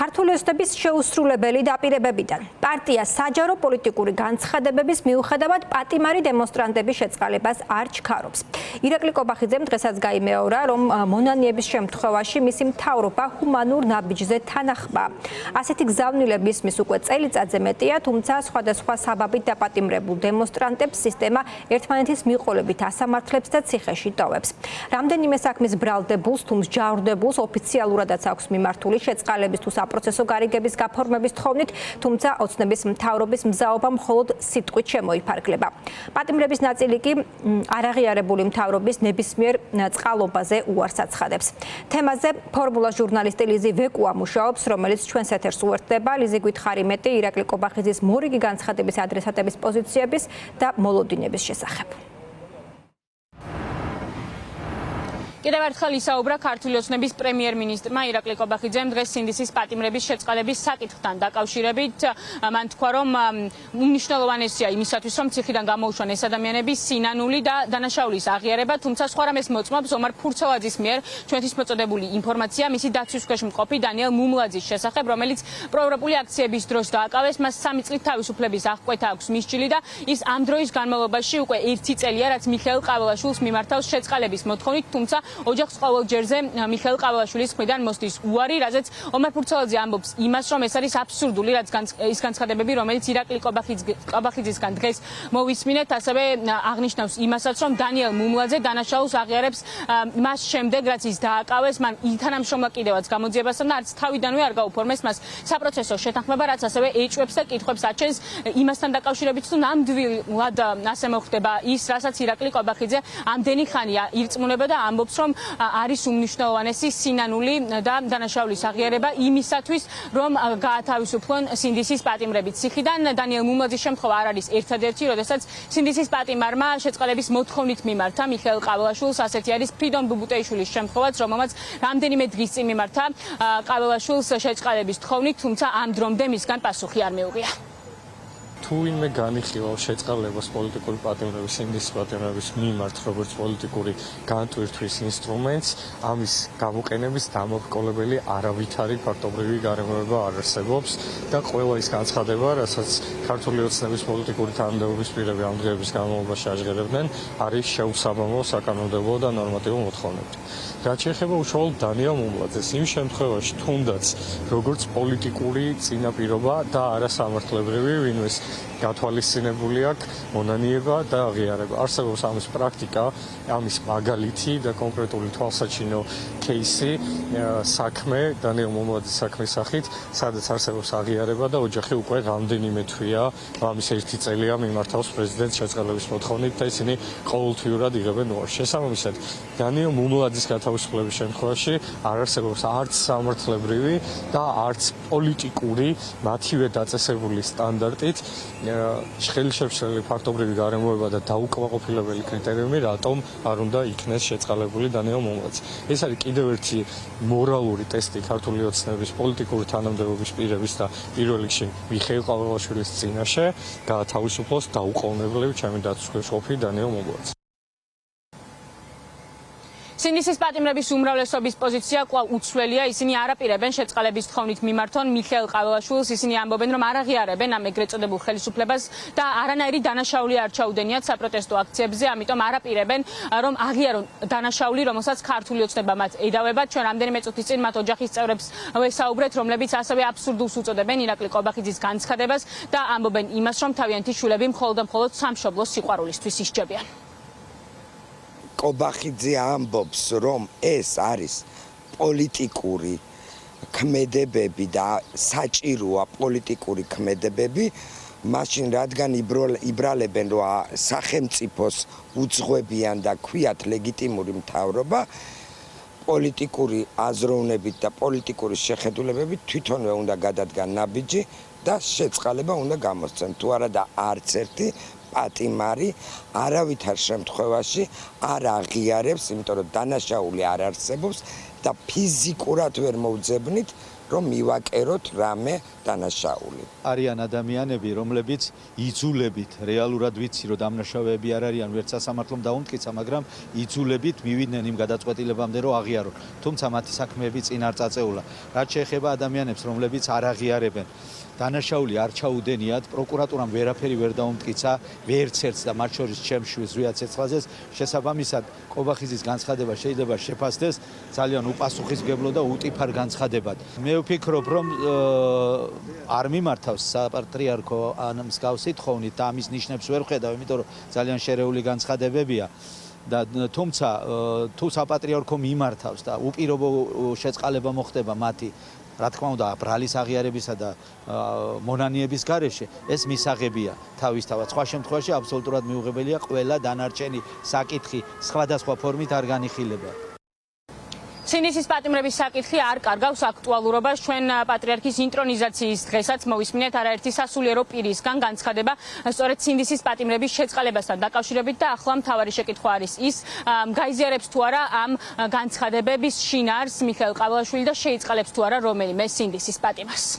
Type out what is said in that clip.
ქართული ოცნების შეუსრულებელი დაპირებებიდან პარტია საჯარო პოლიტიკური განცხადებების მიუხედავად პატიმარი დემონსტრანტების შეწყალებას არ ჩქარობს. ირაკლი კობახიძემ დღესაც გაიმეორა, რომ მონანიების შემთხვევაში მისი მთავრობა ჰუმანურ ნაბიჯზე თანახმაა. ასეთი გზავნილები ისმის უკვე წელიწადზე მეტია, თუმცა სხვადასხვა საბაბით დაპატიმრებულ დემონსტრანტებს სისტემა ერთმანეთის მიყოლებით ასამართლებს და ციხეში ტოვებს. რამდენიმე საქმის ბრალდებულს თუ მსჯავრდებულს ოფიციალურადაც აქვს მიმართული შეწყალების თუ საპროცესო გარიგების გაფორმების თხოვნით, თუმცა ოცნების მთავრობის მზაობა მხოლოდ სიტყვით შემოიფარგლება. პატიმრების ნაწილი კი არაღიარებული მთავრობის ნებისმიერ წყალობაზე უარს აცხადებს. თემაზე ფორმულა ჟურნალისტი ლიზი ვეკუა მუშაობს, რომელიც ჩვენს ეთერს უერთდება. ლიზი, გითხარი მეტი ირაკლი კობახიძის მორიგი განცხადების ადრესატების პოზიციების და მოლოდინების შესახებ. კიდევ ერთხელ ისაუბრა ქართული ოცნების პრემიერ-მინისტრმა ირაკლი კობახიძემ დღეს სინდისის პატიმრების შეწყალების საკითხთან დაკავშირებით. მან თქვა, რომ უმნიშვნელოვანესია იმისათვის, რომ ციხიდან გამოუშვან ეს ადამიანები სინანული და დანაშაულის აღიარება, თუმცა სხვა რამეს მოწმობს ომარ ფურცელაძის მიერ ჩვენთვის მოწოდებული ინფორმაცია მისი დაცვის ქვეშ მყოფი დანიელ მუმლაძის შესახებ, რომელიც პროევროპული აქციების დროს დააკავეს, მას 3 წლით თავისუფლების აღკვეთა აქვს მისჯილი და ის ამ დროის განმავლობაში უკვე 1 წელია, რაც მიხეილ ყაველაშვილს მიმართავს შეწყალების მოთხოვნით, თუმცა ოჯახს ყოველ ჯერზე მიხეილ ყაველაშვილის მხრიდან მოსდის უარი, რაზეც ომარ ფურცელაძე ამბობს იმას, რომ ეს არის აბსურდული, რაც ის განცხადებები, რომელიც ირაკლი კობახიძისგან დღეს მოვისმინეთ, ასევე აღნიშნავს იმასაც, რომ დანიელ მუმლაძე დანაშაულს აღიარებს მას შემდეგ, რაც ის დააკავეს, მან ითანამშრომლა კიდევაც გამოძიებასთან და არც თავიდანვე არ გაუფორმეს მას საპროცესო შეთანხმება, რაც ასევე ეჭვებს და კითხვებს აჩენს იმასთან დაკავშირებით, თუ ნამდვილად ასე მოხდება ის, რასაც ირაკლი კობახიძე ამდენი ხანია ირწმუნება და ამბობს, რომ არის უმნიშვნელოვანესი სინანული და დანაშაულის აღიარება იმისათვის, რომ გაათავისუფლონ სინდისის პატიმრებით. ციხიდან დანიელ მუმლაძის შემთხვევა არ არის ერთადერთი, როდესაც სინდისის პატიმარმა შეწყალების მოთხოვნით მიმართა მიხეილ ყაველაშვილს, ასეთი არის ფრიდონ ბუბუტეიშვილის შემთხვევაც, რომელმაც რამდენიმე დღის წინ მიმართა ყაველაშვილს შეწყალების თხოვნით, თუმცა ამ დრომდე მისგან პასუხი არ მეუღია. თუ ვინმე განიხილავს შეწყალებას პოლიტიკური პატიმრების, სინდისის პატიმრების მიმართ, როგორც პოლიტიკური განტვირთვის ინსტრუმენტს, ამის გამოყენების დამოუკიდებელი არავითარი ფაქტობრივი გარემოება არ არსებობს და ყველა ის განცხადება, რასაც ქართული ოცნების პოლიტიკური თანამდებობის პირები ამ დღეების განმავლობაში აჟღერებდნენ, არის შეუსაბამო საკანონმდებლო და ნორმატიულ მოთხოვნებით. რაც შეეხება უშუალოდ დანიელ მუმლაძეს, იმ შემთხვევაში თუნდაც როგორც პოლიტიკური წინაპირობა და არასამართლებრივი, ვინმეს გათვალისწინებული აქვს მონანიება და აღიარება. არსებობს ამის პრაქტიკა, ამის მაგალითი და კონკრეტული თვალსაჩინო кейსი, საქმე დანიელ მუმლაძის საქმის სახით, სადაც არსებობს აღიარება და ოჯახი უკვე რამდენიმე თვეა, ამის 1 წელია მიმართავს პრეზიდენტს შეწყალების მოთხოვნით და ისინი ყოველთვიურად იღებენ უარს. შესაბამისად, დანიელ მუმლაძის გათავისუფლების შემთხვევაში არ არსებობს არც სამართლებრივი და არც პოლიტიკური მათივე დაწესებული სტანდარტით ხელშემშლელი ფაქტობრივი გარემოება და დაუკმაყოფილებელი კრიტერიუმი, რატომ არ უნდა იქნეს შეწყალებული დანიელ მუმლაძე. ეს არის კიდევ ერთი მორალური ტესტი ქართული ოცნების პოლიტიკური თანამდებობის პირების და პირველ რიგში მიხეილ ყაველაშვილის წინაშე, გაათავისუფლოს დაუყოვნებლივ ჩემი დაცვის ქვეშ მყოფი დანიელ მუმლაძე. სინდისის პატიმრების უმრავლესობის პოზიცია კვლავ უცვლელია, ისინი არ აპირებენ შეწყალების თხოვნით მიმართონ მიხეილ ყაველაშვილს, ისინი ამბობენ, რომ არ აღიარებენ ამ ეგრეთ წოდებულ ხელისუფლებას და არანაირი დანაშაული არ ჩაუდენიათ საპროტესტო აქციებზე, ამიტომ არ აპირებენ, რომ აღიარონ დანაშაული, რომელსაც ქართული ოცნება მათ ედავება. ჩვენ რამდენიმე წუთის წინ მათ ოჯახის წევრებს ვესაუბრეთ, რომლებიც ასევე აბსურდულს უწოდებენ ირაკლი კობახიძის განცხადებას და ამბობენ იმას, რომ თავიანთი შვილები მხოლოდ და მხოლოდ სამშობლოს სიყვარულისთვის ისჯებიან. კობახიძე ამბობს, რომ ეს არის პოლიტიკური ქმედებები და საჭიროა პოლიტიკური ქმედებები, მაშინ რადგან იბრალებენ, რომ სახელმწიფოს უძღვებიან და ქვიათ ლეგიტიმური მთავრობა, პოლიტიკური აზროვნებით და პოლიტიკური შეხედულებებით თვითონვე უნდა გადადგან ნაბიჯი და შეწყალება უნდა გამოსცენ. თუ არა და არც ერთი პატიმარი არავითარ შემთხვევაში არ აღიარებს, იმიტომ რომ დანაშაული არ არსებობს და ფიზიკურად ვერ მოუძებნით, რომ მივაკეროთ რამე დანაშაული. არიან ადამიანები, რომლებიც იძულებით, რეალურად ვიცი, რომ დამნაშავეები არ არიან, ვერც სასამართლომ დაუმტკიცა, მაგრამ იძულებით მივიდნენ იმ გადაწყვეტილებამდე, რომ აღიარონ. თუმცა მათი საქმეები წინ არ წაწეულა. რაც შეეხება ადამიანებს, რომლებიც არ აღიარებენ, დანაშაული არ ჩაუდენიათ, პროკურატურამ ვერაფერი ვერ დაუმტკიცა, ვერც ერთს და მათ შორის ჩემს შვილს ზვია ცეცხლაძეს, შესაბამისად, ყობახიძის განცხადება შეიძლება შეფასდეს ძალიან უპასუხისმგებლო და უტიფარ განცხადებად. მე ვფიქრობ, რომ არ მიმართავს საპატრიარქო ან მსგავსი თხოვნით და ამის ნიშნებს ვერ ხედავ, იმიტომ რომ ძალიან შერეული განცხადებებია. და თუმცა თუ საპატრიარქო მიმართავს და უპირობო შეწყალება მოხდება მათი რა თქმა უნდა ბრალის აღიარებისა და მონანიების გარეშე ეს მისაღებია თავისთავად. სხვა შემთხვევაში აბსოლუტურად მიუღებელია ყველა დანარჩენი საკითხი სხვადასხვა ფორმით არ განიხილება. სინდისის პატიმრების საკითხი არ კარგავს აქტუალურობას. ჩვენ პატრიარქის ინტრონიზაციის დღესაც მოვისმინეთ არაერთი სასულიერო პირისგან განცხადება სწორედ სინდისის პატიმრების შეწყალებასთან დაკავშირებით და ახლა მთავარი შეკითხვა არის ის, გაიზიარებს თუ არა ამ განცხადებების შინაარსს მიხეილ ყაბილაშვილი და შეიწყალებს თუ არა რომელიმე სინდისის პატიმარს.